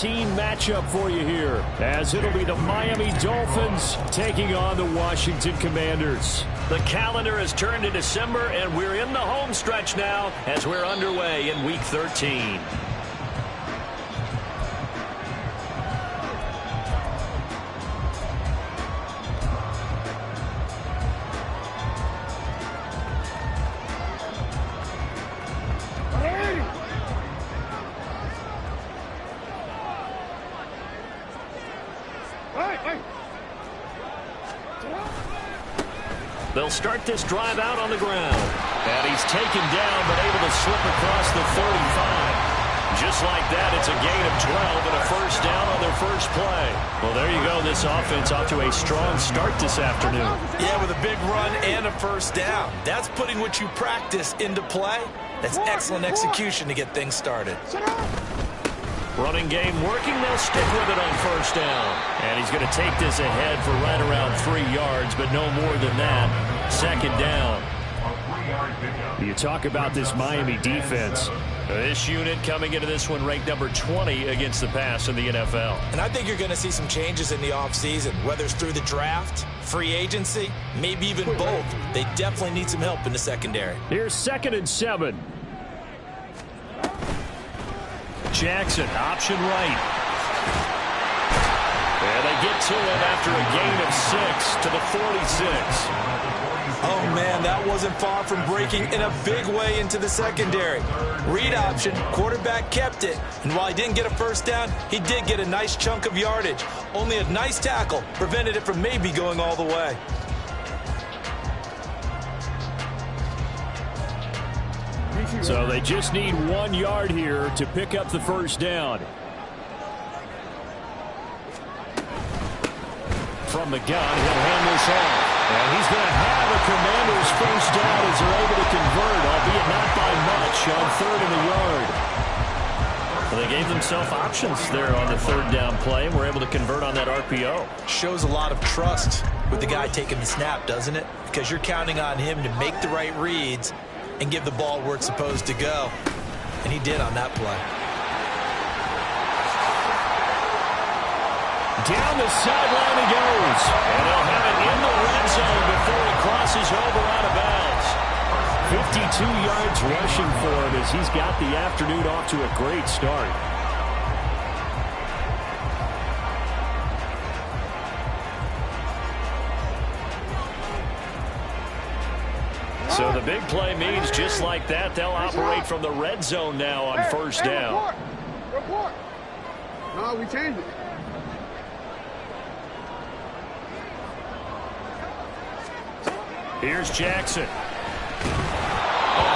13 matchup for you here, as it'll be the Miami Dolphins taking on the Washington Commanders. The calendar has turned to December, and we're in the home stretch now as we're underway in Week 13. They'll start this drive out on the ground. And he's taken down, but able to slip across the 35. Just like that, it's a gain of 12 and a first down on their first play. Well, there you go. This offense off to a strong start this afternoon. Yeah, with a big run and a first down. That's putting what you practice into play. That's excellent execution to get things started. Running game working. They'll stick with it on first down. And he's going to take this ahead for right around 3 yards, but no more than that. Second down. You talk about this Miami defense. This unit coming into this one ranked number 20 against the pass in the NFL. And I think you're going to see some changes in the offseason, whether it's through the draft, free agency, maybe even both. They definitely need some help in the secondary. Here's 2nd and 7. Jackson, option right. And they get to it after a gain of 6 to the 46. Oh, man, that wasn't far from breaking in a big way into the secondary. Read option, quarterback kept it. And while he didn't get a first down, he did get a nice chunk of yardage. Only a nice tackle prevented it from maybe going all the way. So they just need 1 yard here to pick up the first down. From the gun, he'll hand this off. And he's going to have a Commanders first down as they're able to convert, albeit not by much, on 3rd and a yard. Well, they gave themselves options there on the 3rd down play, and were able to convert on that RPO. Shows a lot of trust with the guy taking the snap, doesn't it? Because you're counting on him to make the right reads and give the ball where it's supposed to go. And he did on that play. Down the sideline he goes. And they'll have it in the red zone before it crosses over out of bounds. 52 yards rushing for him as he's got the afternoon off to a great start. So the big play means just like that, they'll operate from the red zone now on first down. Report. No, we changed it. Here's Jackson. A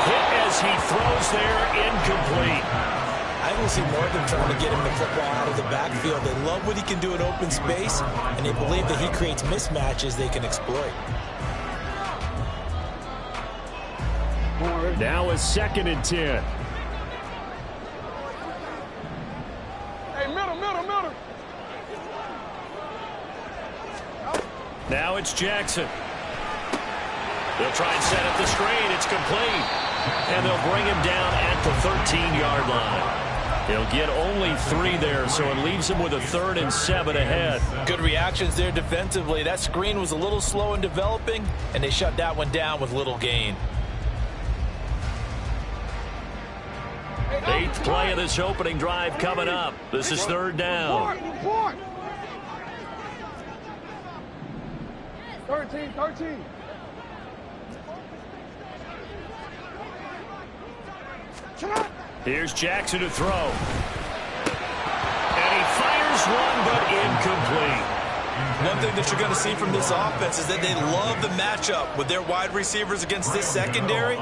hit as he throws there, incomplete. I don't see more of them trying to get him the football out of the backfield. They love what he can do in open space, and they believe that he creates mismatches they can exploit. Now a 2nd and 10. Hey, middle. Now it's Jackson. They'll try and set up the screen. It's complete. And they'll bring him down at the 13-yard line. He'll get only 3 there, so it leaves him with a 3rd and 7 ahead. Good reactions there defensively. That screen was a little slow in developing, and they shut that one down with little gain. 8th play of this opening drive coming up. This is 3rd down. Report. 13. Here's Jackson to throw. And he fires one, but incomplete. One thing that you're going to see from this offense is that they love the matchup with their wide receivers against this secondary.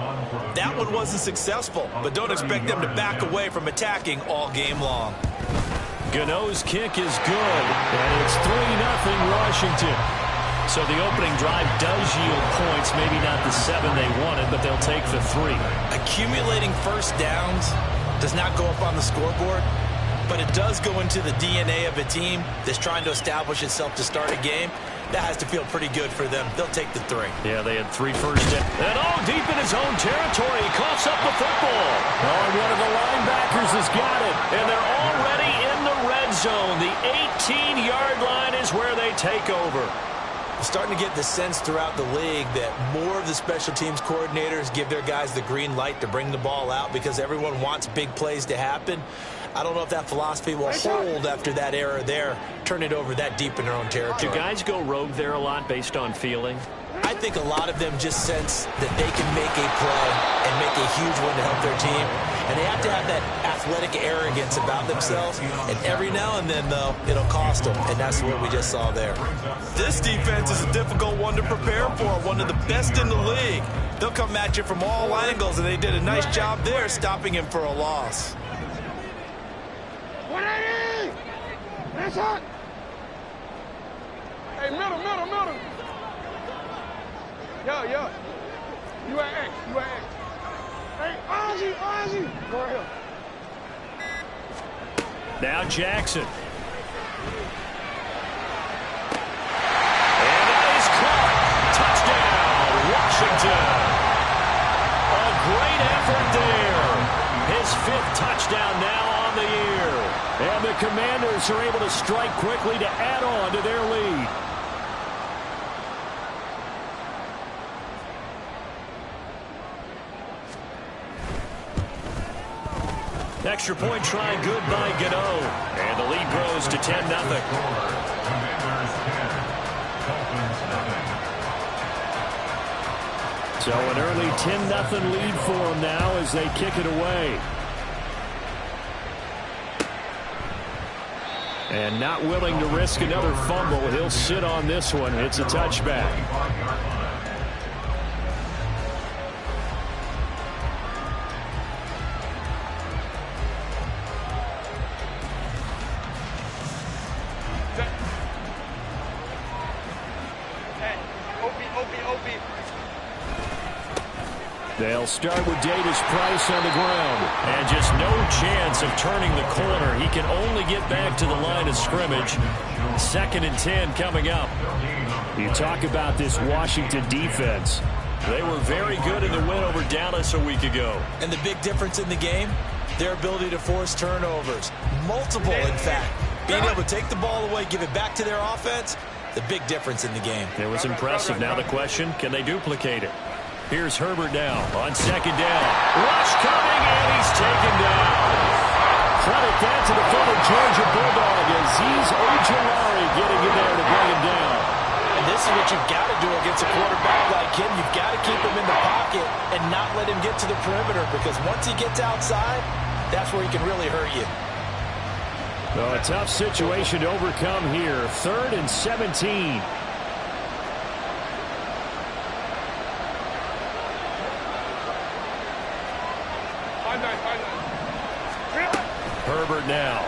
That one wasn't successful, but don't expect them to back away from attacking all game long. Gano's kick is good, and it's 3-0 Washington. So the opening drive does yield points, maybe not the 7 they wanted, but they'll take the 3. Accumulating first downs does not go up on the scoreboard, but it does go into the DNA of a team that's trying to establish itself to start a game. That has to feel pretty good for them. They'll take the 3. Yeah, they had 3 first downs. And deep in his own territory, he coughs up the football. Oh, and one of the linebackers has got it. And they're already in the red the 18-yard line is where they take over. Starting to get the sense throughout the league that more of the special teams coordinators give their guys the green light to bring the ball out because everyone wants big plays to happen. I don't know if that philosophy will hold after that error there, turn it over that deep in their own territory. Do guys go rogue there a lot based on feeling? I think a lot of them just sense that they can make a play and make a huge one to help their team. And they have to have that athletic arrogance about themselves. And every now and then, though, it'll cost them. And that's what we just saw there. This defense is a difficult one to prepare for, one of the best in the league. They'll come at you from all angles, and they did a nice job there stopping him for a loss. 180! That's hot! Hey, middle. Yeah. You at X. Hey, Ozzy. Go right here. Now Jackson. And that is caught. Touchdown, Washington. A great effort there. His 5th touchdown now on the year. And the Commanders are able to strike quickly to add on to their lead. Extra point try good by Gano. And the lead grows to 10-0. So an early 10-0 lead for them now as they kick it away. And not willing to risk another fumble. He'll sit on this one. It's a touchback. They'll start with Davis Price on the ground. And just no chance of turning the corner. He can only get back to the line of scrimmage. 2nd and 10 coming up. You talk about this Washington defense. They were very good in the win over Dallas a week ago. And the big difference in the game, their ability to force turnovers. Multiple, in fact. Being able to take the ball away, give it back to their offense, the big difference in the game. It was impressive. Now the question, can they duplicate it? Here's Herbert now on 2nd down. Rush coming, and he's taken down. Credit that to the former Georgia Bulldog, Azeez Ojulari getting in there to bring him down. And this is what you've got to do against a quarterback like him. You've got to keep him in the pocket and not let him get to the perimeter, because once he gets outside, that's where he can really hurt you. A tough situation to overcome here. 3rd and 17. Herbert now.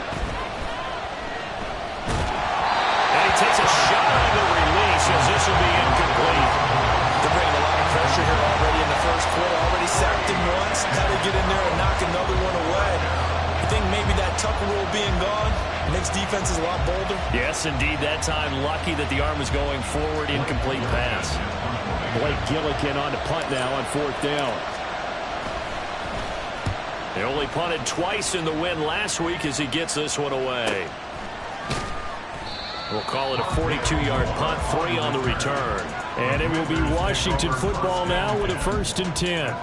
And he takes a shot on the release as this will be incomplete. They're bringing a lot of pressure here already in the first quarter. Already sacked him once. How to get in there and knock another one away. You think maybe that Tucker rule being gone makes defenses a lot bolder? Yes, indeed. That time lucky that the arm was going forward. Incomplete pass. Blake Gillikin on to punt now on 4th down. They only punted twice in the win last week as he gets this one away. We'll call it a 42-yard punt, 3 on the return. And it will be Washington football now with a 1st and 10.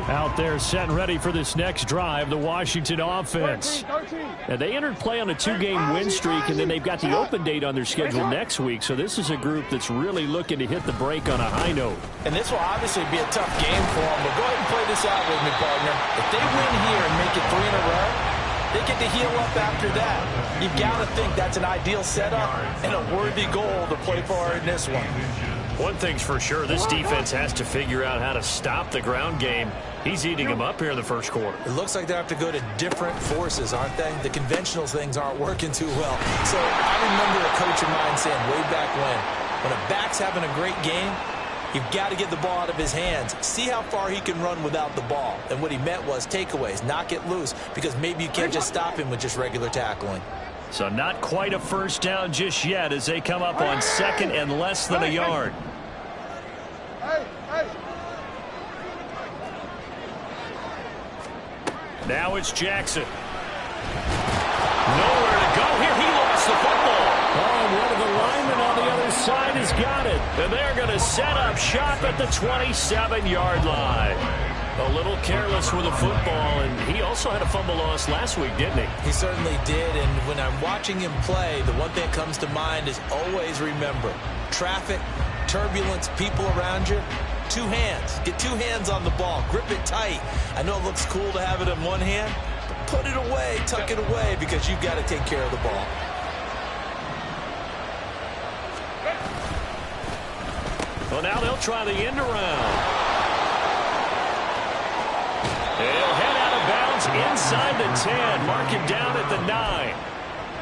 Out there set and ready for this next drive, the Washington offense. And they entered play on a 2-game win streak, and then they've got the open date on their schedule next week. So this is a group that's really looking to hit the break on a high note. And this will obviously be a tough game for them, but go ahead and play this out with me, partner. If they win here and make it 3 in a row, they get to heal up after that. You've got to think that's an ideal setup and a worthy goal to play for in this one. One thing's for sure, this defense has to figure out how to stop the ground game. He's eating them up here in the first quarter. It looks like they have to go to different forces, aren't they? The conventional things aren't working too well. So I remember a coach of mine saying way back when a back's having a great game, you've got to get the ball out of his hands. See how far he can run without the ball. And what he meant was takeaways, knock it loose, because maybe you can't just stop him with just regular tackling. So not quite a first down just yet as they come up on second and less than a yard. Now it's Jackson. Nowhere to go here. He lost the football. Oh, and one of the linemen on the other side has got it. And they're going to set up shop at the 27-yard line. A little careless with the football, and he also had a fumble loss last week, didn't he? He certainly did, and when I'm watching him play, the one thing that comes to mind is always remember, traffic, turbulence, people around you, two hands. Get two hands on the ball. Grip it tight. I know it looks cool to have it in one hand, but put it away, tuck it away, because you've got to take care of the ball. Well, now they'll try the end around. He'll head out of bounds inside the 10. Mark him down at the 9.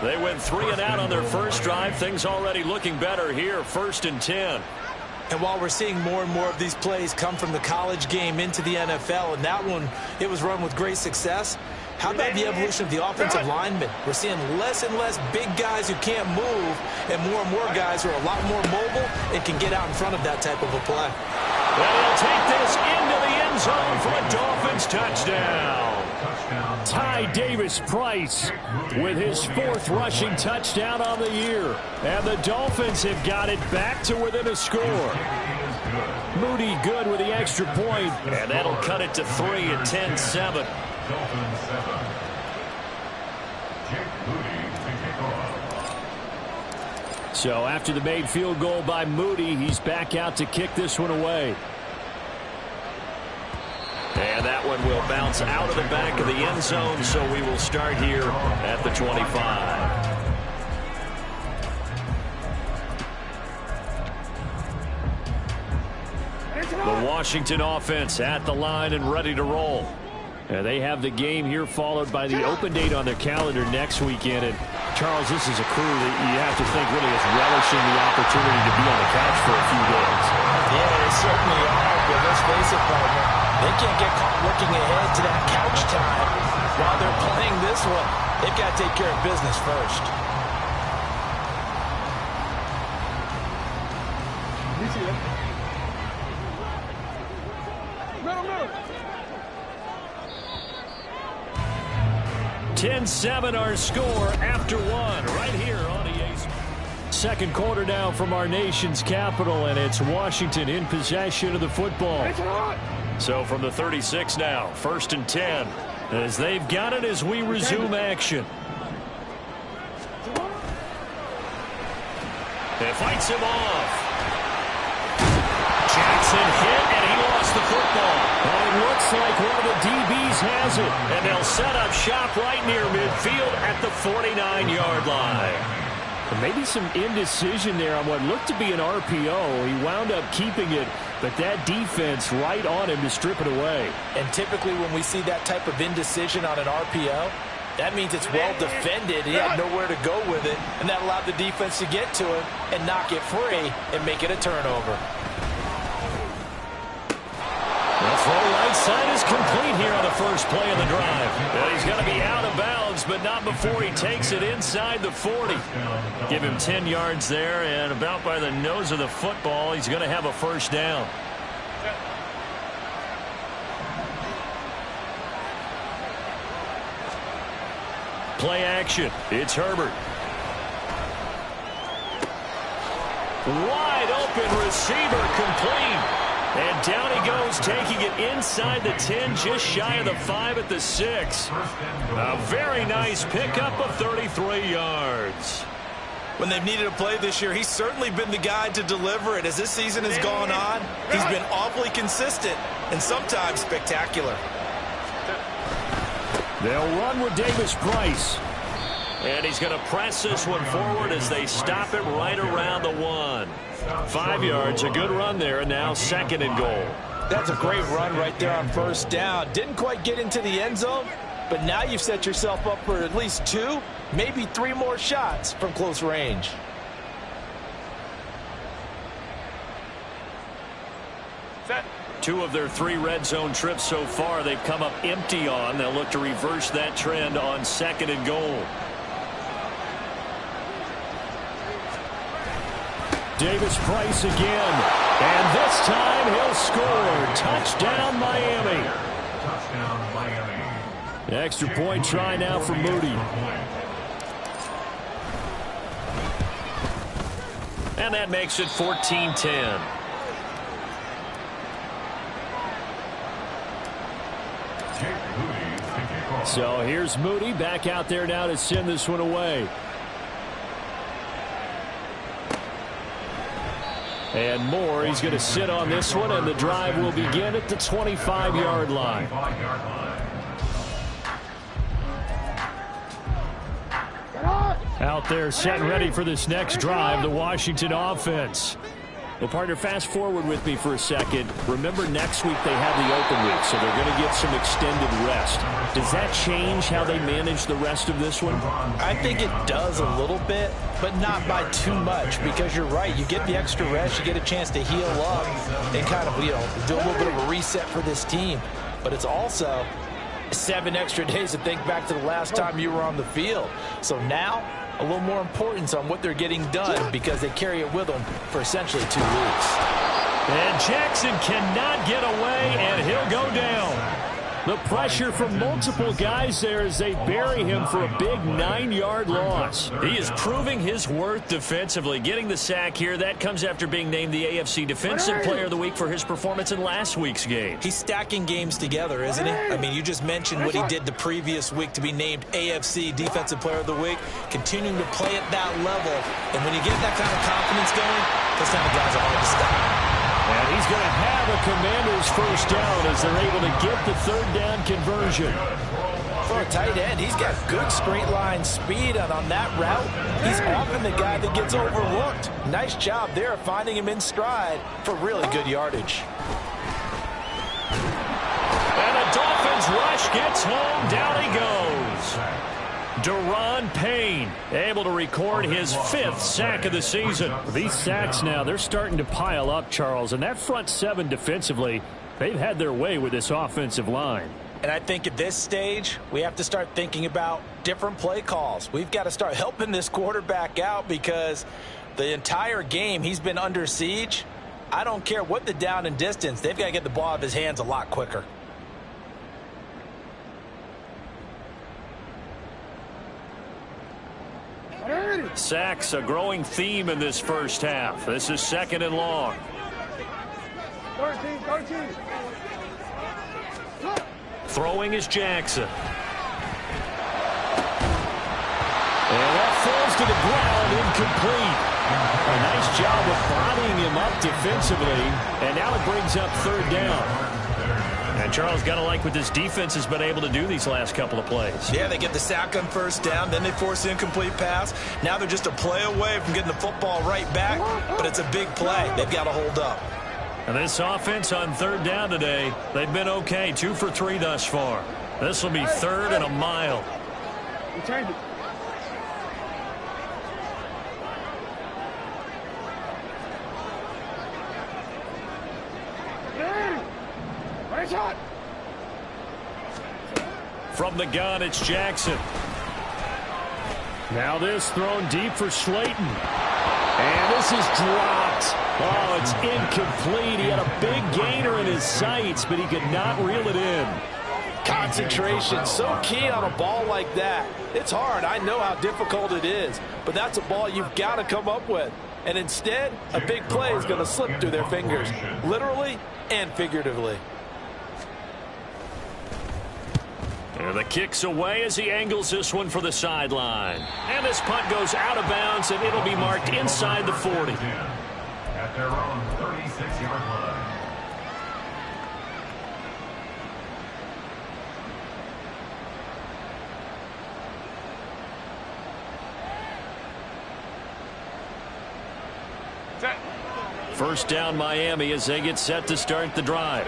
They went 3 and out on their first drive. Things already looking better here. 1st and 10. And while we're seeing more and more of these plays come from the college game into the NFL, and that one, it was run with great success, how about the evolution of the offensive linemen? We're seeing less and less big guys who can't move and more guys who are a lot more mobile and can get out in front of that type of a play. Well, he'll take this into the end zone for a Dolphins touchdown. Ty Davis-Price with his 4th rushing touchdown on the year. And the Dolphins have got it back to within a score. Moody good with the extra point. And that'll cut it to 3 at 10-7. So after the made field goal by Moody, he's back out to kick this one away. And that one will bounce out of the back of the end zone, so we will start here at the 25. The Washington offense at the line and ready to roll. And they have the game here followed by the open date on their calendar next weekend. And Charles, this is a crew that you have to think really is relishing the opportunity to be on the couch for a few days. Yeah, they certainly are, but let's face it, partner. They can't get caught looking ahead to that couch time while they're playing this one. They've got to take care of business first. You see that? Middle. 10-7 our score after one right here on EA's. Second quarter now from our nation's capital, and it's Washington in possession of the football. So from the 36 now, 1st and 10. As they've got it as we resume action. It fights him off. Jackson hit, and he lost the football. And it looks like one of the DBs has it. And they'll set up shop right near midfield at the 49-yard line. Maybe some indecision there on what looked to be an RPO. He wound up keeping it, but that defense right on him to strip it away. And typically when we see that type of indecision on an RPO, that means it's well defended. He had nowhere to go with it, and that allowed the defense to get to him and knock it free and make it a turnover. The throw right side is complete here on the first play of the drive. Well, he's going to be out of bounds, but not before he takes it inside the 40. Give him 10 yards there, and about by the nose of the football, he's going to have a first down. Play action. It's Herbert. Wide open receiver complete. And down he goes, taking it inside the 10, just shy of the 5 at the 6. A very nice pickup of 33 yards. When they've needed a play this year, he's certainly been the guy to deliver it. As this season has gone on, he's been awfully consistent and sometimes spectacular. They'll run with Davis-Price. And he's going to press this one forward as they stop it right around the 1. 5 yards, a good run there, and now 2nd and goal. That's a great run right there on first down. Didn't quite get into the end zone, but now you've set yourself up for at least 2, maybe 3 more shots from close range. Set. 2 of their 3 red zone trips so far they've come up empty on. They'll look to reverse that trend on 2nd and goal. Davis-Price again. And this time he'll score. Touchdown, Miami. Touchdown, Miami. Extra point try now for Moody. And that makes it 14-10. So here's Moody back out there now to send this one away. And Moore, he's going to sit on this one, and the drive will begin at the 25-yard line. Out there set and ready for this next drive, the Washington offense. Well, partner, fast forward with me for a second. Remember, next week they have the open week, so they're going to get some extended rest. Does that change how they manage the rest of this one? I think it does a little bit, but not by too much, because you're right. You get the extra rest, you get a chance to heal up and kind of, do a little bit of a reset for this team. But it's also 7 extra days to think back to the last time you were on the field. So now, a little more importance on what they're getting done because they carry it with them for essentially 2 weeks. And Jackson cannot get away, and he'll go down. The pressure from multiple guys there as they bury him for a big 9-yard loss. He is proving his worth defensively. Getting the sack here, that comes after being named the AFC Defensive Player of the Week for his performance in last week's game. He's stacking games together, isn't he? I mean, you just mentioned what he did the previous week to be named AFC Defensive Player of the Week, continuing to play at that level. And when you get that kind of confidence going, those kind of guys are hard to stop. And he's going to have a Commander's first down as they're able to get the 3rd down conversion. For a tight end, he's got good straight line speed, and on that route, he's often the guy that gets overlooked. Nice job there finding him in stride for really good yardage. And a Dolphins rush gets home. Down he goes. Daron Payne able to record his 5th sack of the season. These sacks now, they're starting to pile up, Charles. And that front 7 defensively, they've had their way with this offensive line. And I think at this stage, we have to start thinking about different play calls. We've got to start helping this quarterback out because the entire game he's been under siege. I don't care what the down and distance. They've got to get the ball out of his hands a lot quicker. Sacks, a growing theme in this first half. This is 2nd and long. 13. Throwing is Jackson. And that falls to the ground, incomplete. A nice job of bodying him up defensively. And now it brings up 3rd down. And Charles, got to like what this defense has been able to do these last couple of plays. Yeah, they get the sack on 1st down, then they force the incomplete pass. Now they're just a play away from getting the football right back, but it's a big play. They've got to hold up. And this offense on 3rd down today, they've been okay. 2 for 3 thus far. This will be 3rd and a mile. We changed it. Shot. From the gun, it's Jackson. Now this thrown deep for Slayton. And this is dropped. Oh, it's incomplete. He had a big gainer in his sights, but he could not reel it in. Concentration, so key on a ball like that. It's hard. I know how difficult it is, but that's a ball you've got to come up with. And instead, a big play is going to slip through their fingers, literally and figuratively. And the kick's away as he angles this one for the sideline. And this punt goes out of bounds, and it'll be marked inside the 40. At their own 36-yard line. First down Miami as they get set to start the drive.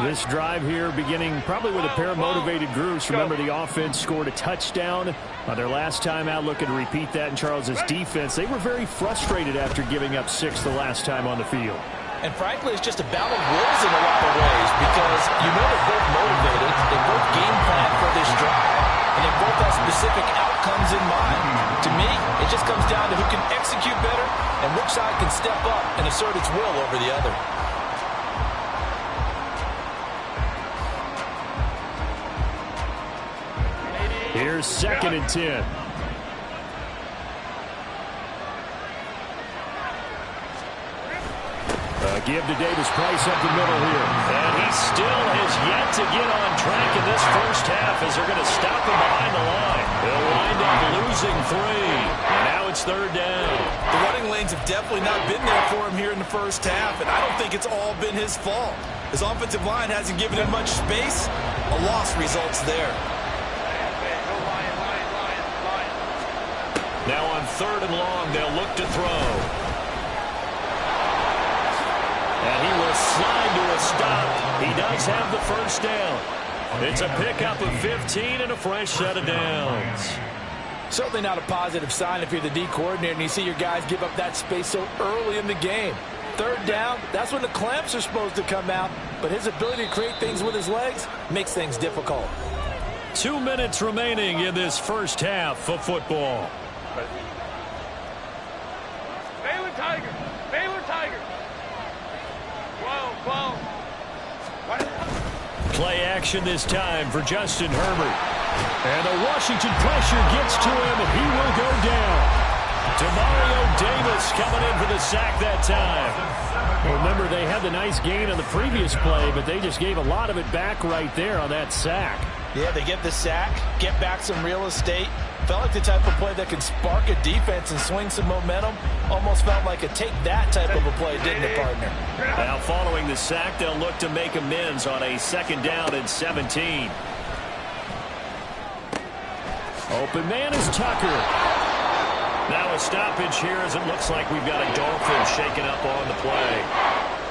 This drive here beginning probably with a pair of motivated groups. Remember, the offense scored a touchdown their last time out. Looking to repeat that in Charles's defense. They were very frustrated after giving up 6 the last time on the field. And frankly, it's just a battle of wills in a lot of ways because you know they're both motivated. They both game plan for this drive. and they both have specific outcomes in mind. To me, it just comes down to who can execute better and which side can step up and assert its will over the other. Here's 2nd and 10. Give to Davis Price up the middle here. And he still has yet to get on track in this first half as they're going to stop him behind the line. They'll wind up losing 3. And now it's 3rd down. The running lanes have definitely not been there for him here in the first half, and I don't think it's all been his fault. His offensive line hasn't given him much space. A loss results there. Now on 3rd and long, they'll look to throw. And he will slide to a stop. He does have the first down. It's a pickup of 15 and a fresh set of downs. Certainly not a positive sign if you're the D coordinator and you see your guys give up that space so early in the game. 3rd down, that's when the clamps are supposed to come out, but his ability to create things with his legs makes things difficult. 2 minutes remaining in this first half of football. Baylor Tiger. Baylor Tiger. Whoa. Play action this time for Justin Herbert. And the Washington pressure gets to him, and he will go down. Demario Davis coming in for the sack that time. Remember, they had the nice gain on the previous play, but they just gave a lot of it back right there on that sack. Yeah, they get the sack, get back some real estate. Felt like the type of play that can spark a defense and swing some momentum. Almost felt like a take-that type of a play, didn't it, partner? Now, following the sack, they'll look to make amends on a 2nd down and 17. Open man is Tucker. Now a stoppage here as it looks like we've got a Dolphin shaken up on the play.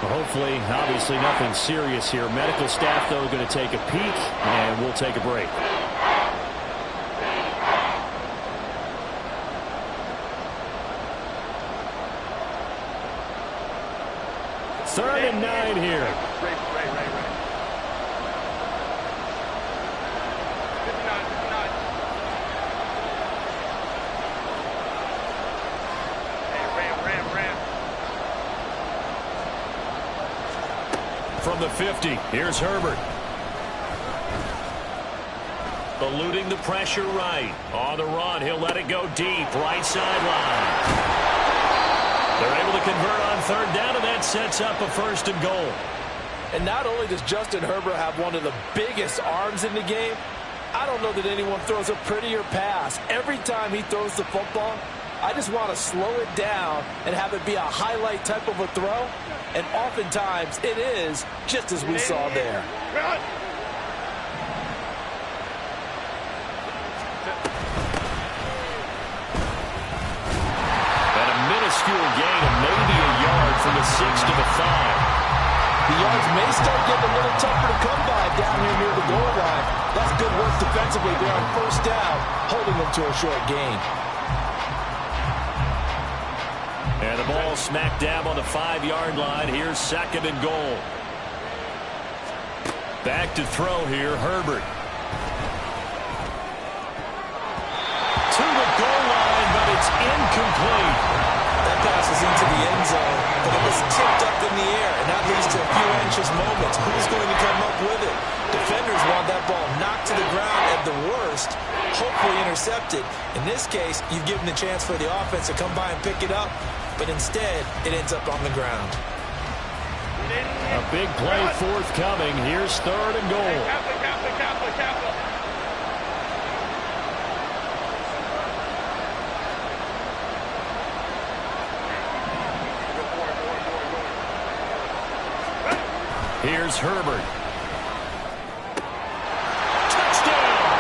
Well, hopefully, obviously nothing serious here. Medical staff, though, going to take a peek, and we'll take a break. 3rd and 9 here. Ray. 59. Hey, Ram. From the 50, here's Herbert. Eluding the pressure right. On the run, he'll let it go deep. Right sideline. They're able to convert on 3rd down, and that sets up a 1st and goal. And not only does Justin Herbert have one of the biggest arms in the game, I don't know that anyone throws a prettier pass. Every time he throws the football, I just want to slow it down and have it be a highlight type of a throw. And oftentimes it is, just as we saw there. Minuscule gain of maybe a yard from the 6 to the 5. The yards may start getting a little tougher to come by down here near the goal line. That's good work defensively there on 1st down, holding them to a short gain. And the ball smack dab on the 5-yard line. Here's 2nd and goal. Back to throw here, Herbert. To the goal line, but it's incomplete. That passes into the end zone, but it was tipped up in the air, and that leads to a few anxious moments. Who's going to come up with it? Defenders want that ball knocked to the ground at the worst, hopefully intercepted. In this case, you've given the chance for the offense to come by and pick it up, but instead, it ends up on the ground. A big play forthcoming. Here's 3rd and goal. Kappa. Here's Herbert. Touchdown!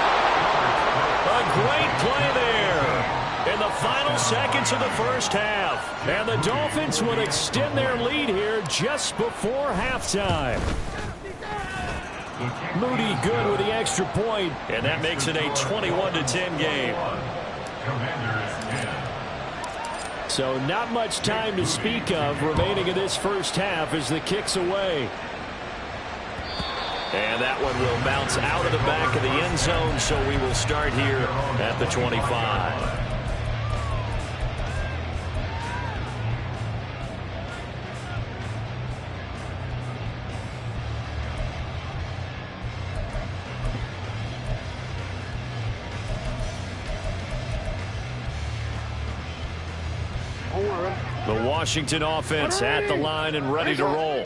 A great play there in the final seconds of the first half. And the Dolphins will extend their lead here just before halftime. Moody good with the extra point, and that makes it a 21-10 game. So not much time to speak of remaining in this first half as the kick's away. And that one will bounce out of the back of the end zone, so we will start here at the 25. The Washington offense at the line and ready to roll.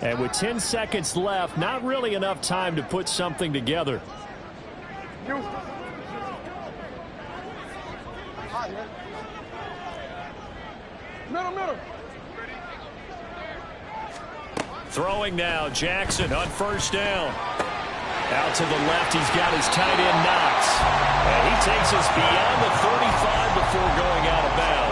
And with 10 seconds left, not really enough time to put something together. Middle. Throwing now, Jackson on first down. Out to the left, he's got his tight end Knox. And he takes us beyond the 35 before going out of bounds.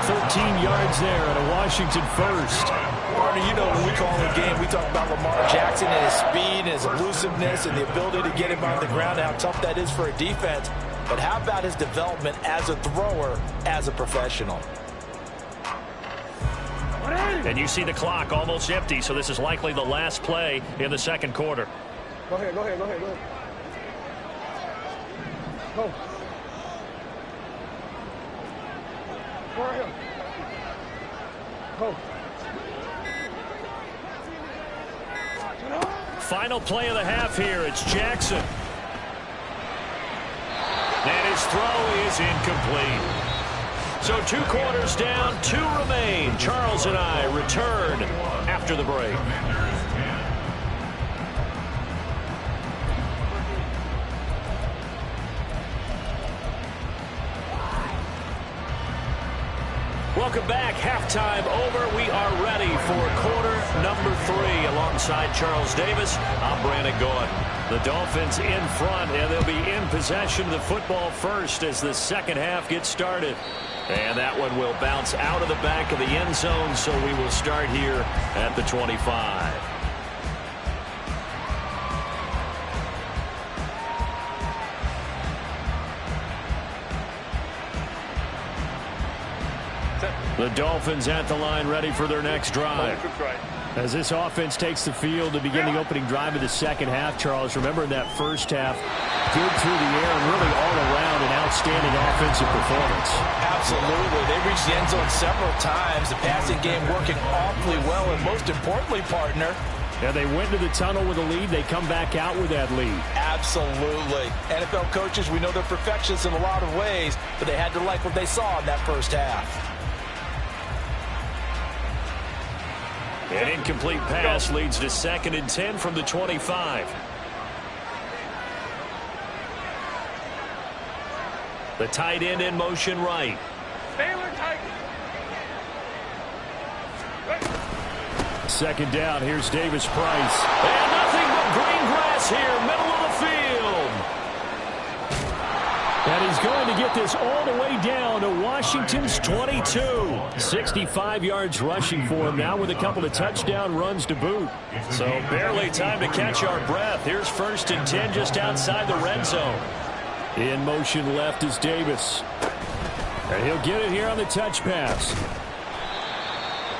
13 yards there and a Washington first. Partner, you know when we call a game, we talk about Lamar Jackson and his speed and his elusiveness and the ability to get him on the ground, how tough that is for a defense. But how about his development as a thrower, as a professional? And you see the clock almost empty, so this is likely the last play in the second quarter. Go ahead. Go. Go right here. Go. Final play of the half here. It's Jackson. And his throw is incomplete. So 2 quarters down, 2 remain. Charles and I return after the break. Welcome back. Halftime over. We are ready for quarter number 3. Alongside Charles Davis, I'm Brandon Gordon. The Dolphins in front, and they'll be in possession of the football first as the second half gets started. And that one will bounce out of the back of the end zone, so we will start here at the 25. The Dolphins at the line ready for their next drive. As this offense takes the field to begin the opening drive of the second half, Charles, remember in that first half, good through the air and really all around an outstanding offensive performance. Absolutely. They reached the end zone several times. The passing game working awfully well, and most importantly, partner, Yeah, they went to the tunnel with a lead. They come back out with that lead. absolutely. NFL coaches, we know they're perfectionists in a lot of ways, but they had to like what they saw in that first half. An incomplete pass leads to 2nd and 10 from the 25. The tight end in motion right. Second down, here's Davis Price. And nothing but green grass here, middle of the field. And he's going to get this all the way down to Washington's 22. 65 yards rushing for him now with a couple of touchdown runs to boot. So barely time to catch our breath. Here's 1st and 10 just outside the red zone. In motion left is Davis. And he'll get it here on the touch pass.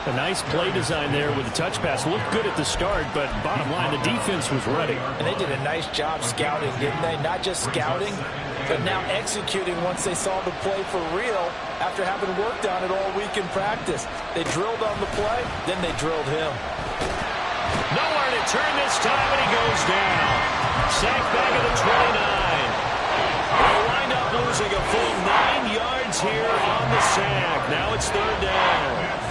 A nice play design there with the touch pass. Looked good at the start, but bottom line, the defense was ready. And they did a nice job scouting, didn't they? Not just scouting, but now executing once they saw the play for real after having worked on it all week in practice. They drilled on the play, then they drilled him. Nowhere to turn this time, and he goes down. Sacked back at the 29. They'll wind up losing a full 9 yards here on the sack. Now it's 3rd down.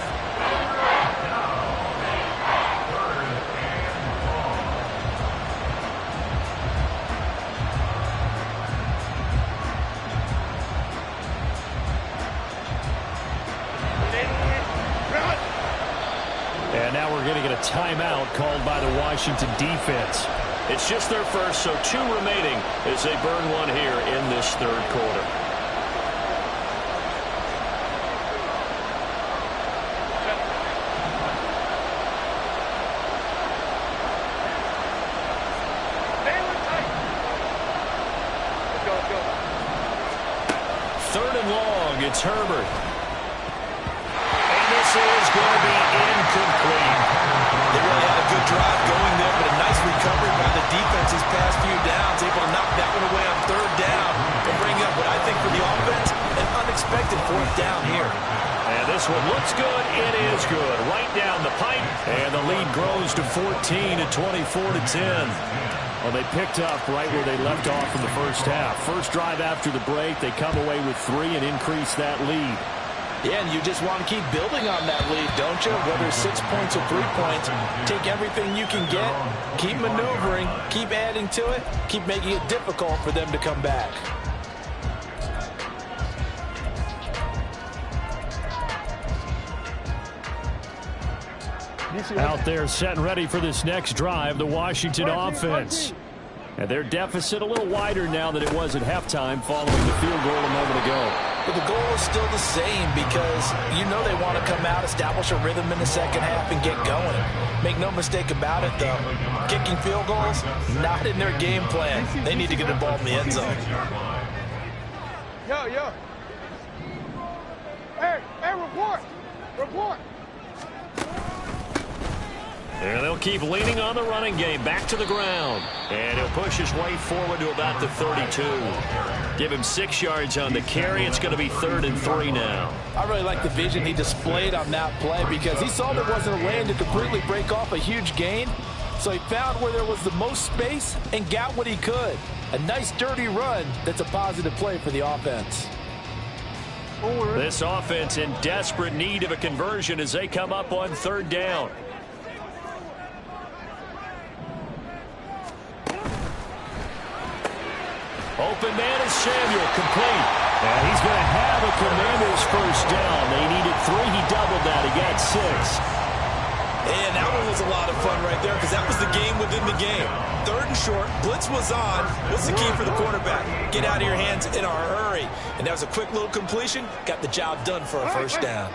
And now we're going to get a timeout called by the Washington defense. It's just their first, so 2 remaining as they burn one here in this 3rd quarter. Third and long, it's Herbert. And this is going to be incomplete. They really had a good drive going there, but a nice recovery this one looks good. It is good. Right down the pipe. And the lead grows to 14 at 24-10. Well, they picked up right where they left off in the first half. First drive after the break, they come away with 3 and increase that lead. Yeah, and you just want to keep building on that lead, don't you? Whether 6 points or 3 points, take everything you can get, keep maneuvering, keep adding to it, keep making it difficult for them to come back. Out there set and ready for this next drive, the Washington offense. And their deficit a little wider now than it was at halftime following the field goal a moment ago. But the goal is still the same because you know they want to come out, establish a rhythm in the second half, and get going. Make no mistake about it, though. Kicking field goals, not in their game plan. They need to get involved in the end zone. Yo. Hey, report. And they'll keep leaning on the running game. Back to the ground. And he'll push his way forward to about the 32. Give him 6 yards on the carry. It's going to be 3rd and 3 now. I really like the vision he displayed on that play because he saw there wasn't a lane to completely break off a huge gain. So he found where there was the most space and got what he could. A nice dirty run that's a positive play for the offense. This offense in desperate need of a conversion as they come up on 3rd down. Open man is Samuel, complete. And he's going to have a Commanders first down. They needed 3. He doubled that. He got 6. And that one was a lot of fun right there because that was the game within the game. 3rd and short, blitz was on. What's the key for the quarterback? Get out of your hands in a hurry. And that was a quick little completion. Got the job done for a first down.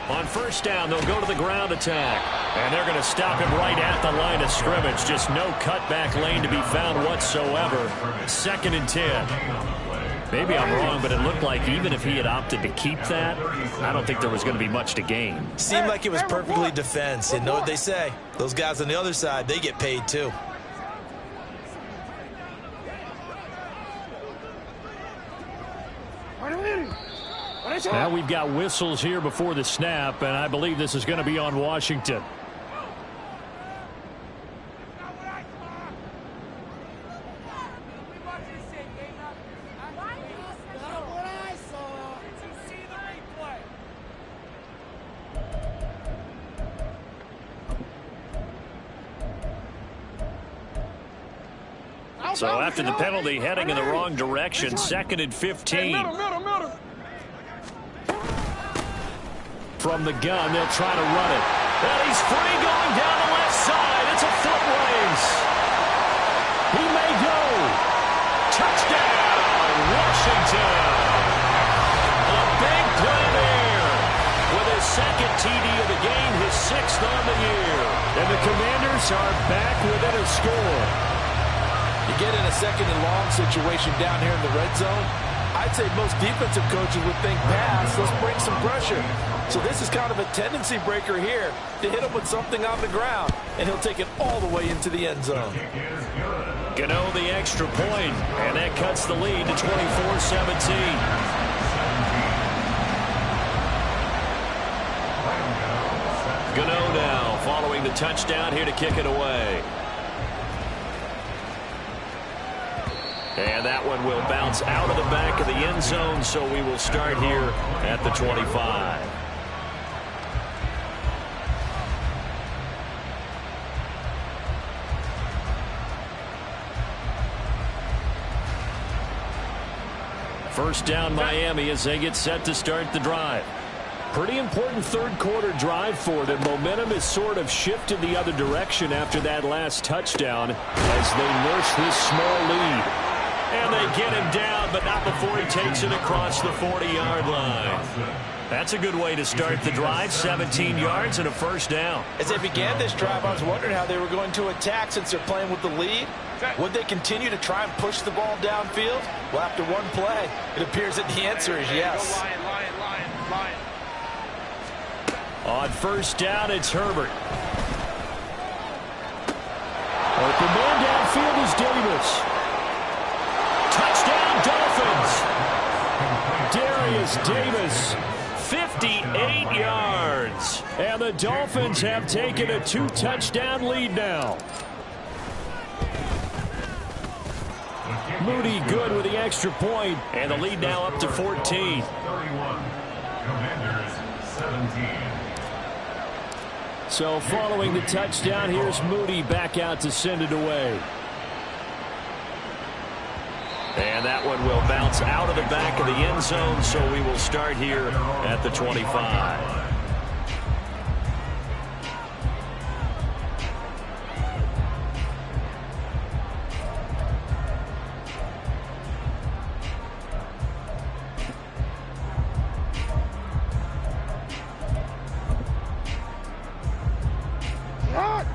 On first down, they'll go to the ground attack. And they're going to stop him right at the line of scrimmage. Just no cutback lane to be found whatsoever. 2nd and 10. Maybe I'm wrong, but it looked like even if he had opted to keep that, I don't think there was going to be much to gain. Seemed like it was perfectly defense. And know what they say? Those guys on the other side, they get paid too. Now we've got whistles here before the snap, and I believe this is going to be on Washington. So after the penalty, heading in the wrong direction, 2nd and 15. From the gun, they'll try to run it. And he's free going down the left side. It's a foot race. He may go. Touchdown, Washington. A big play there. With his 2nd TD of the game, his 6th on the year. And the Commanders are back within a score. You get in a 2nd and long situation down here in the red zone, I'd say most defensive coaches would think pass, let's bring some pressure. So this is kind of a tendency breaker here to hit him with something on the ground, and he'll take it all the way into the end zone. Gano the extra point, and that cuts the lead to 24-17. Gano now following the touchdown here to kick it away. And that one will bounce out of the back of the end zone, so we will start here at the 25. First down Miami as they get set to start the drive. Pretty important 3rd quarter drive for them. Momentum has sort of shifted the other direction after that last touchdown as they nurse this small lead. And they get him down, but not before he takes it across the 40-yard line. That's a good way to start the drive. 17 yards and a first down. As they began this drive, I was wondering how they were going to attack since they're playing with the lead. Would they continue to try and push the ball downfield? Well, after one play, it appears that the answer is yes. Lion. On first down, it's Herbert. Open man downfield is Davis. Touchdown, Dolphins. Davis. 58 yards. And the Dolphins have taken a 2-touchdown lead now. Moody good with the extra point. And the lead now up to 14. 31. Commanders 17. So following the touchdown, here's Moody back out to send it away. And that one will bounce out of the back of the end zone, so we will start here at the 25.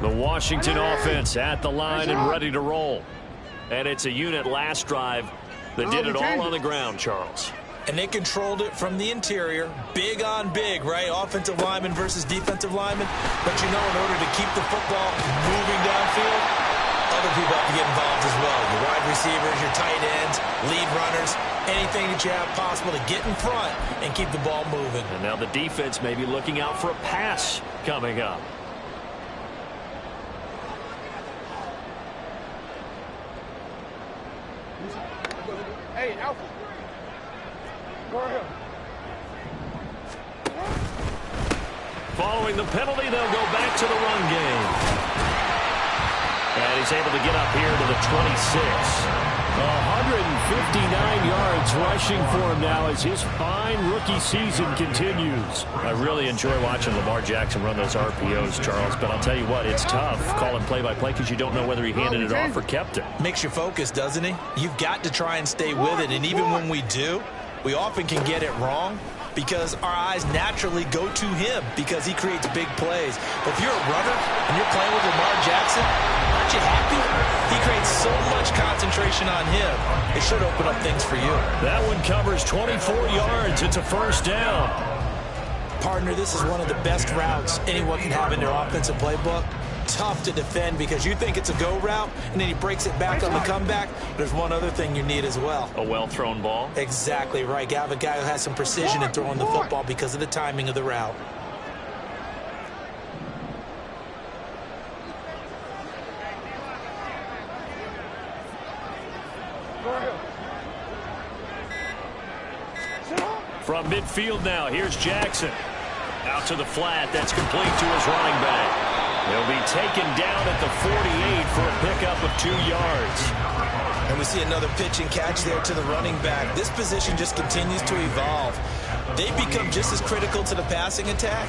The Washington offense at the line and ready to roll. And it's a unit last drive that did it all on the ground, Charles. And they controlled it from the interior. Big on big, right? Offensive lineman versus defensive lineman. But you know, in order to keep the football moving downfield, other people have to get involved as well. Your wide receivers, your tight ends, lead runners, anything that you have possible to get in front and keep the ball moving. And now the defense may be looking out for a pass coming up. Hey, Alpha. Go ahead. Following the penalty, they'll go back to the run game. And he's able to get up here to the 26. 159 yards rushing for him now as his fine rookie season continues. I really enjoy watching Lamar Jackson run those RPOs, Charles, but I'll tell you what, it's tough calling play-by-play because you don't know whether he handed it off or kept it. Makes you focus, doesn't he? You've got to try and stay with it, and even when we do, we often can get it wrong because our eyes naturally go to him because he creates big plays. But if you're a runner and you're playing with Lamar Jackson, aren't you happy? He creates so much concentration on him. It should open up things for you. That one covers 24 yards. It's a first down. Partner, this is one of the best routes anyone can have in their offensive playbook. Tough to defend because you think it's a go route, and then he breaks it back on the comeback. There's one other thing you need as well. A well-thrown ball. Exactly right. You have a guy who has some precision in throwing the football because of the timing of the route. From midfield now, here's Jackson. Out to the flat. That's complete to his running back. He'll be taken down at the 48 for a pickup of 2 yards. And we see another pitch and catch there to the running back. This position just continues to evolve. They become just as critical to the passing attack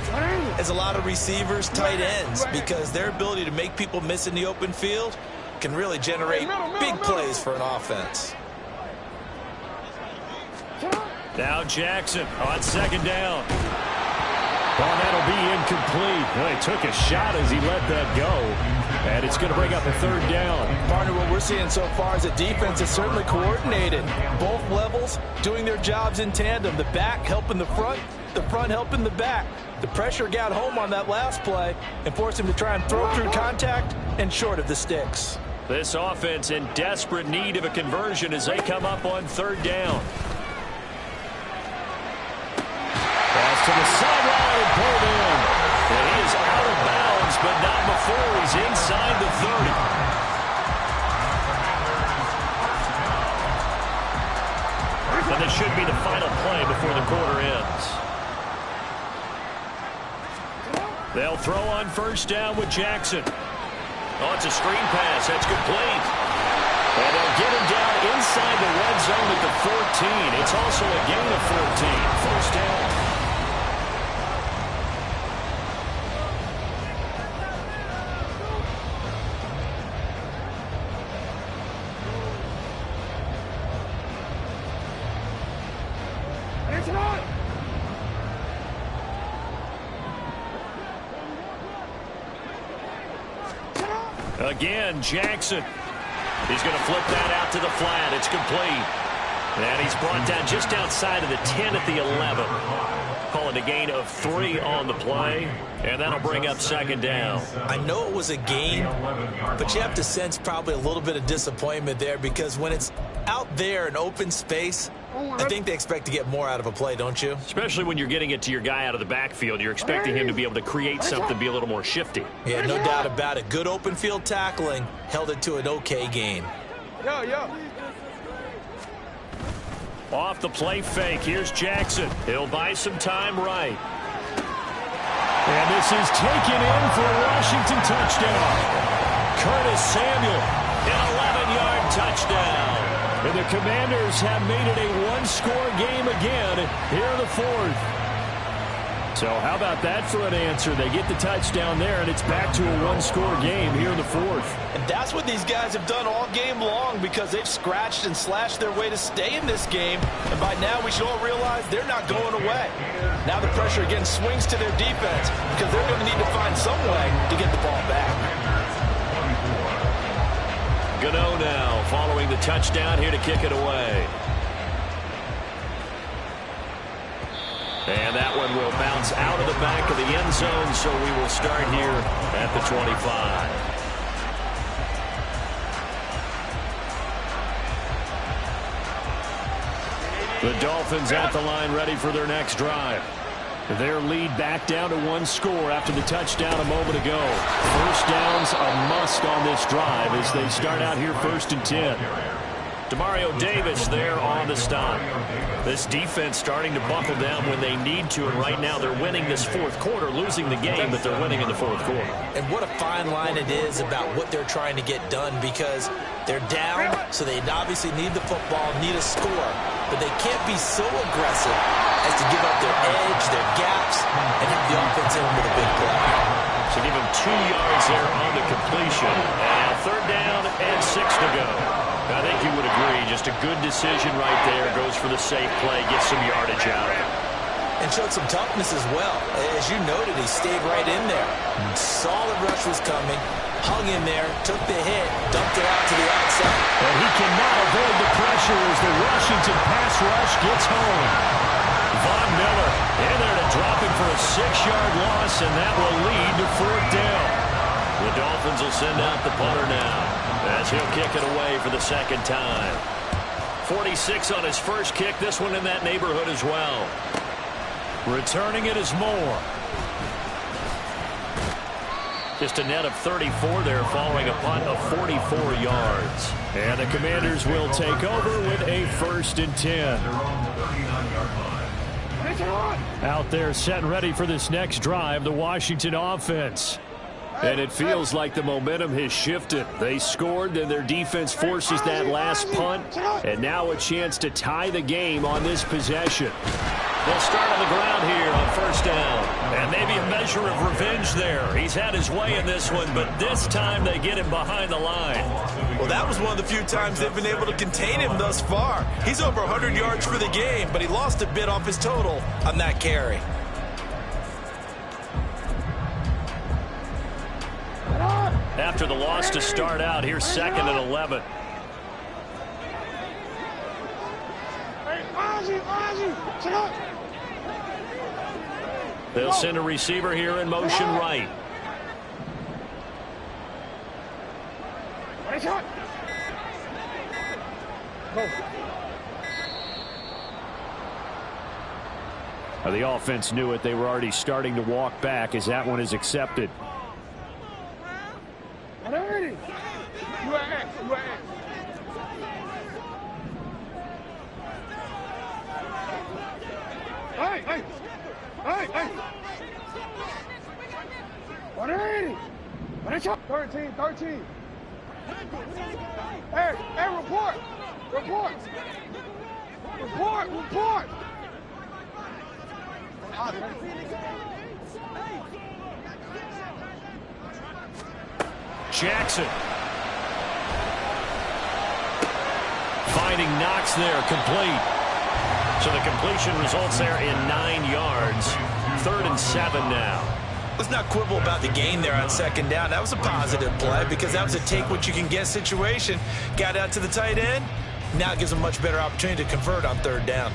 as a lot of receivers, tight ends, because their ability to make people miss in the open field can really generate big plays for an offense. Now Jackson on second down. Well, that'll be incomplete. Well, he took a shot as he let that go. And it's going to bring up a third down. Partner, what we're seeing so far is the defense is certainly coordinated. Both levels doing their jobs in tandem. The back helping the front helping the back. The pressure got home on that last play and forced him to try and throw through contact and short of the sticks. This offense in desperate need of a conversion as they come up on third down. Pass to the sideline and pulled in. And he is out of bounds, but not before he's inside the 30. And this should be the final play before the quarter ends. They'll throw on first down with Jackson. Oh, it's a screen pass. That's complete. And they'll get him down inside the red zone at the 14. It's also a gain of 14. First down. Again, Jackson. He's going to flip that out to the flat. It's complete. And he's brought down just outside of the 10 at the 11. Call and a gain of 3 on the play. And that'll bring up second down. I know it was a gain, but you have to sense probably a little bit of disappointment there because when it's out there in open space, I think they expect to get more out of a play, don't you? Especially when you're getting it to your guy out of the backfield. You're expecting him to be able to create something, be a little more shifty. Yeah, no doubt about it. Good open field tackling held it to an okay gain. Yo. Off the play fake, here's Jackson. He'll buy some time right. And this is taken in for a Washington touchdown. Curtis Samuel, an 11-yard touchdown. And the Commanders have made it a one-score game again here in the fourth. So how about that for an answer? They get the touchdown there, and it's back to a one-score game here in the fourth. And that's what these guys have done all game long because they've scratched and slashed their way to stay in this game. And by now, we should all realize they're not going away. Now the pressure again swings to their defense because they're going to need to find some way to get the ball back. Gano now following the touchdown here to kick it away. And that one will bounce out of the back of the end zone, so we will start here at the 25. The Dolphins at the line ready for their next drive. Their lead back down to one score after the touchdown a moment ago. First down's a must on this drive as they start out here 1st and 10. Demario Davis there on the stop. This defense starting to buckle down when they need to, and right now they're winning this fourth quarter, losing the game, but they're winning in the fourth quarter. And what a fine line it is about what they're trying to get done because they're down, so they obviously need the football, need a score, but they can't be so aggressive as to give up their edge, their gaps, and have the offense in with a big play. So give him 2 yards there on the completion. And 3rd down and 6 to go. I think you would agree, just a good decision right there. Goes for the safe play, gets some yardage out of it. And showed some toughness as well. As you noted, he stayed right in there. Solid rush was coming, hung in there, took the hit, dumped it out to the outside. And he cannot avoid the pressure as the Washington pass rush gets home. Von Miller in there to drop him for a 6-yard loss, and that will lead to 4th down. The Dolphins will send out the punter now as he'll kick it away for the second time. 46 on his first kick, this one in that neighborhood as well. Returning it is Moore. Just a net of 34 there following a punt of 44 yards. And the Commanders will take over with a 1st and 10. Out there set and ready for this next drive, the Washington offense. And it feels like the momentum has shifted. They scored, then their defense forces that last punt. And now a chance to tie the game on this possession. They'll start on the ground here on 1st down. And maybe a measure of revenge there. He's had his way in this one, but this time they get him behind the line. Well, that was one of the few times they've been able to contain him thus far. He's over 100 yards for the game, but he lost a bit off his total on that carry. After the loss to start out, here's 2nd and 11. They'll send a receiver here in motion right. The offense knew it. They were already starting to walk back as that one is accepted. Hey! 13. Hey, report! Jackson. Finding Knox there, complete. So the completion results there in 9 yards. 3rd and 7 now. Let's not quibble about the gain there on 2nd down. That was a positive play because that was a take-what-you-can-get situation. Got out to the tight end. Now it gives them a much better opportunity to convert on 3rd down.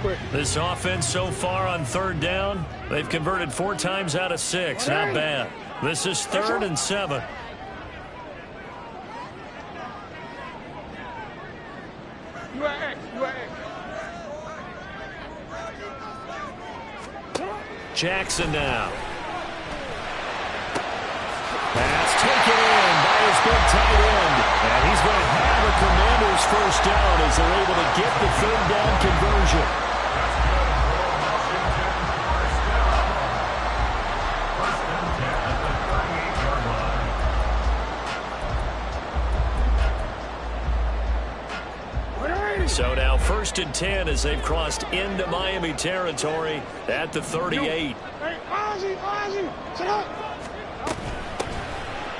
quick. This offense so far on third down, they've converted 4 times out of 6. Not bad. This is 3rd and 7. You at X. You at X. Jackson now. Pass taken in by his big tight end. And he's going to have a Commanders first down as they're able to get the 3rd down conversion. So now 1st and 10 as they've crossed into Miami territory at the 38. Hey, Ozzie, sit up.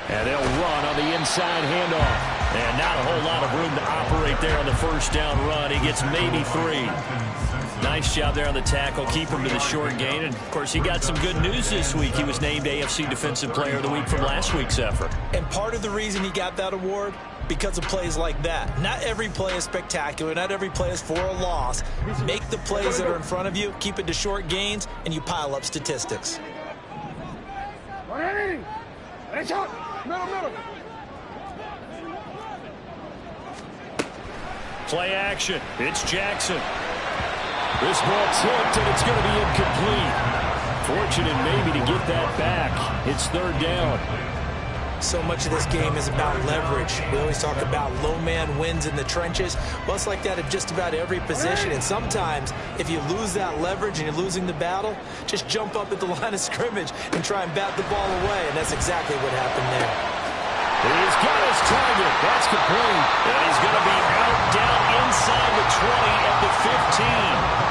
And they'll run on the inside handoff. And not a whole lot of room to operate there on the first down run. He gets maybe 3. Nice job there on the tackle. Keep him to the short gain. And, of course, he got some good news this week. He was named AFC Defensive Player of the Week from last week's effort. And part of the reason he got that award, because of plays like that. Not every play is spectacular. Not every play is for a loss. Make the plays that are in front of you, keep it to short gains, and you pile up statistics. Middle. Play action. It's Jackson. This ball tipped, and it's going to be incomplete. Fortunate maybe to get that back. It's 3rd down. So much of this game is about leverage. We always talk about low man wins in the trenches. Well, it's like that at just about every position. And sometimes, if you lose that leverage and you're losing the battle, just jump up at the line of scrimmage and try and bat the ball away. And that's exactly what happened there. He's got his target. That's complete. And he's going to be out down inside the 20 at the 15.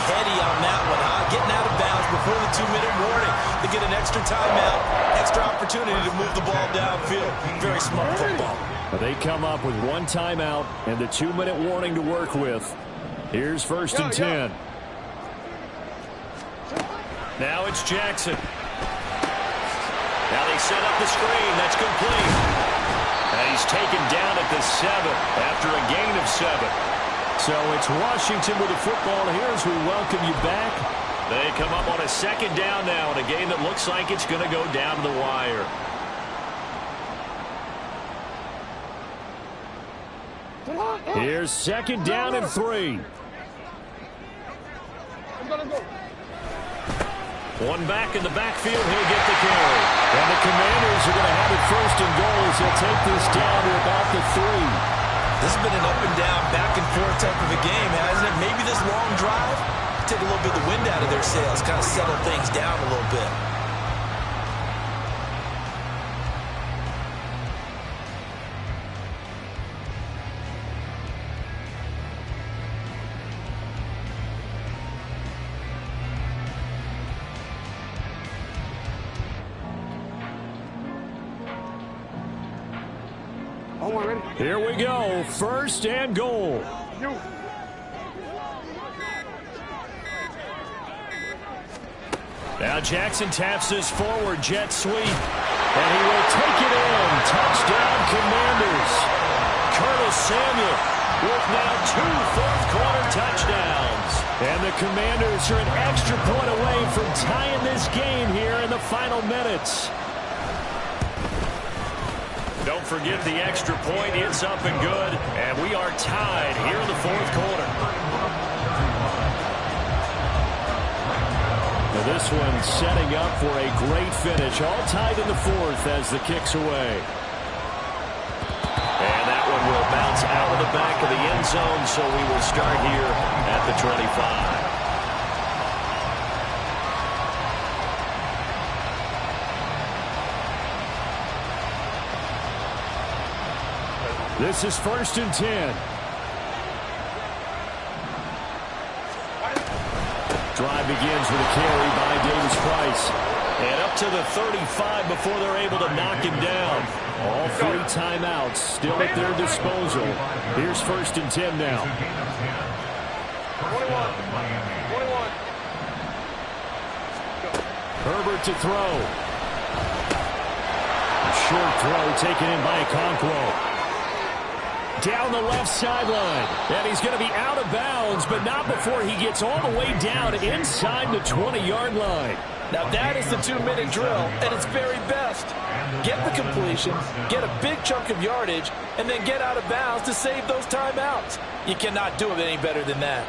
Heady on that one, huh? Getting out of bounds before the 2-minute warning. They get an extra timeout, extra opportunity to move the ball downfield. Very smart football. They come up with 1 timeout and the 2-minute warning to work with. Here's 1st and 10. Now it's Jackson. Now they set up the screen. That's complete. And he's taken down at the 7 after a gain of 7. So it's Washington with the football here as we welcome you back. They come up on a 2nd down now in a game that looks like it's going to go down to the wire. Here's 2nd down and 3. One back in the backfield. He'll get the carry. And the Commanders are going to have it 1st and goal as they'll take this down to about the 3. This has been an up and down, back and forth type of a game, hasn't it? Maybe this long drive, take a little bit of the wind out of their sails, kind of settle things down a little bit. Here we go. 1st and goal. Now Jackson taps this forward jet sweep. And he will take it in. Touchdown Commanders. Curtis Samuel with now 2 fourth-quarter touchdowns. And the Commanders are an extra point away from tying this game here in the final minutes. Don't forget the extra point. It's up and good. And we are tied here in the 4th quarter. Now this one setting up for a great finish. All tied in the 4th as the kick's away. And that one will bounce out of the back of the end zone. So we will start here at the 25. This is 1st and 10. Drive begins with a carry by Davis Price. And up to the 35 before they're able to knock him down. All 3 timeouts still at their disposal. Here's 1st and 10 now. 21. Herbert to throw. A short throw taken in by Okonkwo. down the left sideline. And he's going to be out of bounds, but not before he gets all the way down inside the 20-yard line. Now that is the 2-minute drill at its very best. Get the completion, get a big chunk of yardage, and then get out of bounds to save those timeouts. You cannot do it any better than that.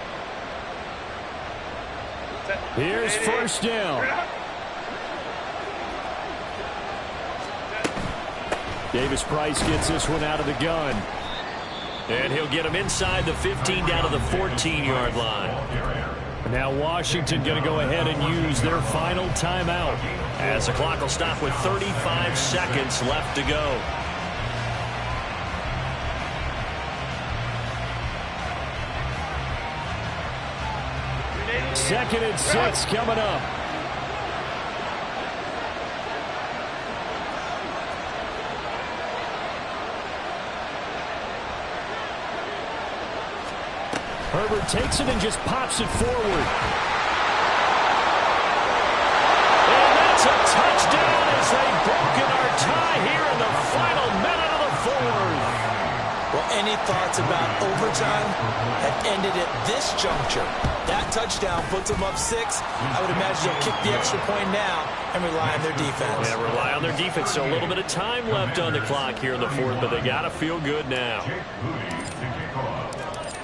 Here's first down. Davis Price gets this one out of the gun. And he'll get him inside the 15 down to the 14-yard line. Now Washington going to go ahead and use their final timeout, as the clock will stop with 35 seconds left to go. Second and 6 coming up. Herbert takes it and just pops it forward. And that's a touchdown as they've broken our tie here in the final minute of the fourth. Well, any thoughts about overtime have ended at this juncture. That touchdown puts them up 6. I would imagine they'll kick the extra point now and rely on their defense. Yeah, rely on their defense. So a little bit of time left on the clock here in the fourth, but they got to feel good now.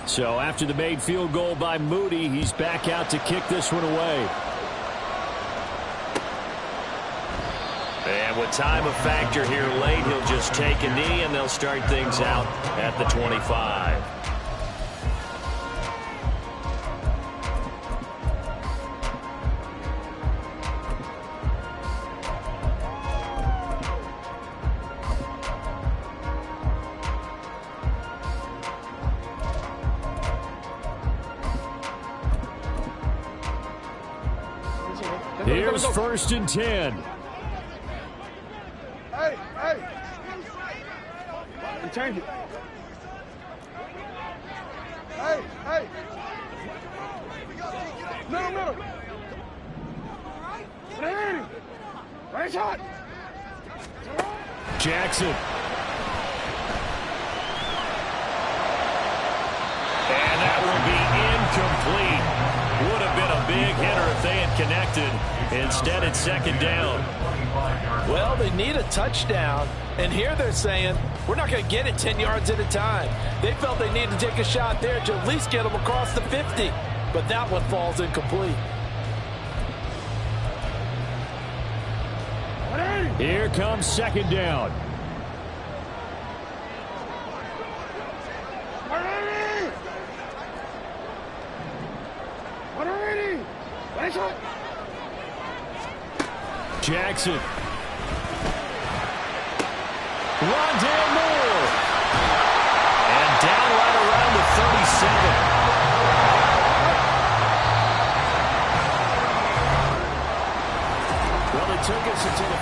So after the made field goal by Moody, he's back out to kick this one away. And with time a factor here late, he'll just take a knee, and they'll start things out at the 25. Here's first and 10. Hey, hey. Change it. Hey, hey. Middle. Ready. Right shot. Jackson. And that will be incomplete. Would have been a big hitter if they had connected. Instead, it's second down. Well, they need a touchdown, and here they're saying, we're not going to get it 10 yards at a time. They felt they needed to take a shot there to at least get them across the 50, but that one falls incomplete. Here comes second down. Jackson. Rondale Moore. And down right around the 37. Well, it took us until the